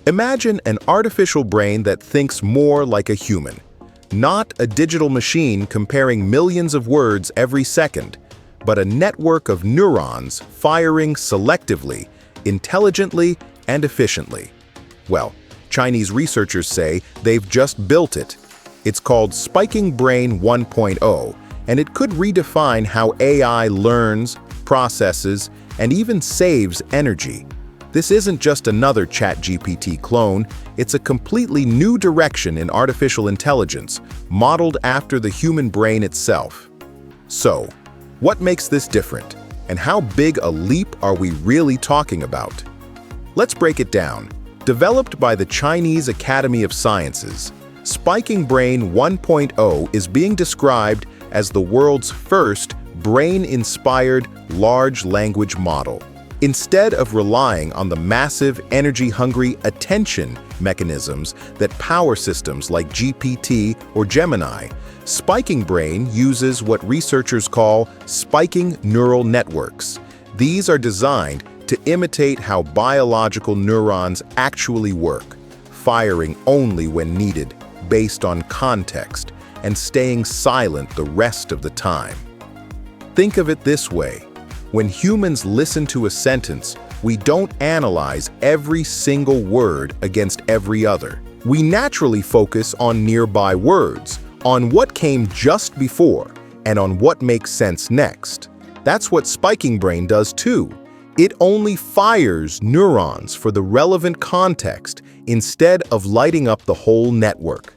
Imagine an artificial brain that thinks more like a human, not a digital machine comparing millions of words every second, but a network of neurons firing selectively, intelligently, and efficiently. Well, Chinese researchers say they've just built it. It's called Spiking Brain 1.0, and it could redefine how AI learns, processes, and even saves energy. This isn't just another ChatGPT clone, it's a completely new direction in artificial intelligence, modeled after the human brain itself. So, what makes this different, and how big a leap are we really talking about? Let's break it down. Developed by the Chinese Academy of Sciences, Spiking Brain 1.0 is being described as the world's first brain-inspired large language model. Instead of relying on the massive, energy-hungry attention mechanisms that power systems like GPT or Gemini, Spiking Brain uses what researchers call spiking neural networks. These are designed to imitate how biological neurons actually work, firing only when needed, based on context, and staying silent the rest of the time. Think of it this way. When humans listen to a sentence, we don't analyze every single word against every other. We naturally focus on nearby words, on what came just before, and on what makes sense next. That's what Spiking Brain does too. It only fires neurons for the relevant context instead of lighting up the whole network.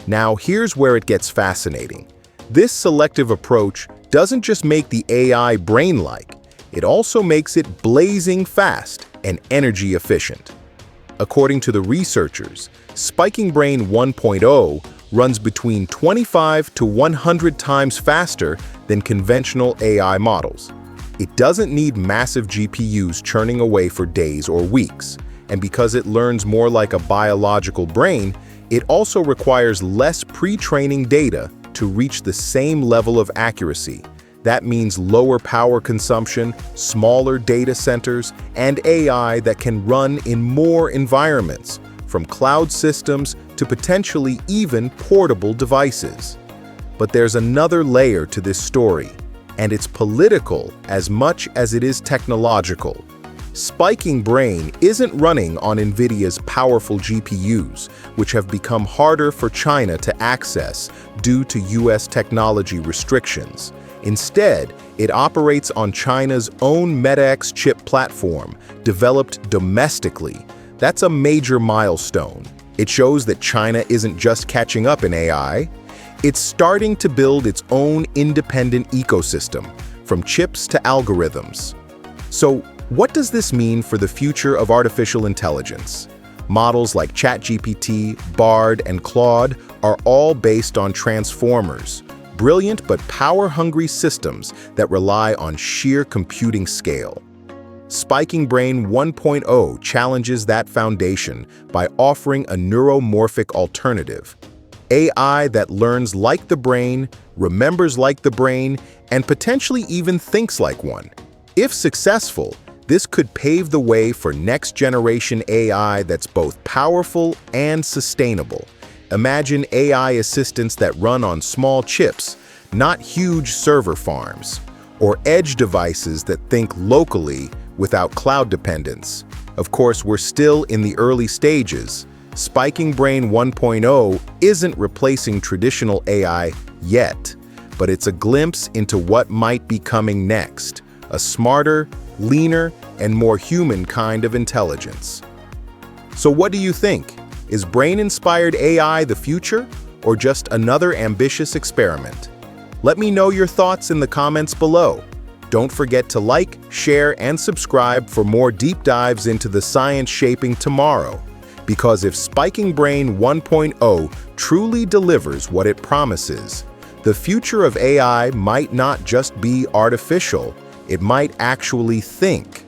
Now, here's where it gets fascinating. This selective approach doesn't just make the AI brain-like, it also makes it blazing fast and energy efficient. According to the researchers, Spiking Brain 1.0 runs between 25 to 100 times faster than conventional AI models. It doesn't need massive GPUs churning away for days or weeks, and because it learns more like a biological brain, it also requires less pre-training data to reach the same level of accuracy. That means lower power consumption, smaller data centers, and AI that can run in more environments, from cloud systems to potentially even portable devices. But there's another layer to this story, and it's political as much as it is technological. Spiking Brain isn't running on NVIDIA's powerful GPUs, which have become harder for China to access due to US technology restrictions. Instead, it operates on China's own MetaX chip platform, developed domestically. That's a major milestone. It shows that China isn't just catching up in AI, it's starting to build its own independent ecosystem, from chips to algorithms. So, what does this mean for the future of artificial intelligence? Models like ChatGPT, Bard, and Claude are all based on transformers, brilliant but power-hungry systems that rely on sheer computing scale. Spiking Brain 1.0 challenges that foundation by offering a neuromorphic alternative. AI that learns like the brain, remembers like the brain, and potentially even thinks like one. If successful, this could pave the way for next-generation AI that's both powerful and sustainable. Imagine AI assistants that run on small chips, not huge server farms, or edge devices that think locally without cloud dependence. Of course, we're still in the early stages. Spiking Brain 1.0 isn't replacing traditional AI yet, but it's a glimpse into what might be coming next, a smarter, leaner, and more human kind of intelligence. So what do you think? Is brain-inspired AI the future, or just another ambitious experiment? Let me know your thoughts in the comments below. Don't forget to like, share, and subscribe for more deep dives into the science shaping tomorrow. Because if Spiking Brain 1.0 truly delivers what it promises, the future of AI might not just be artificial, it might actually think.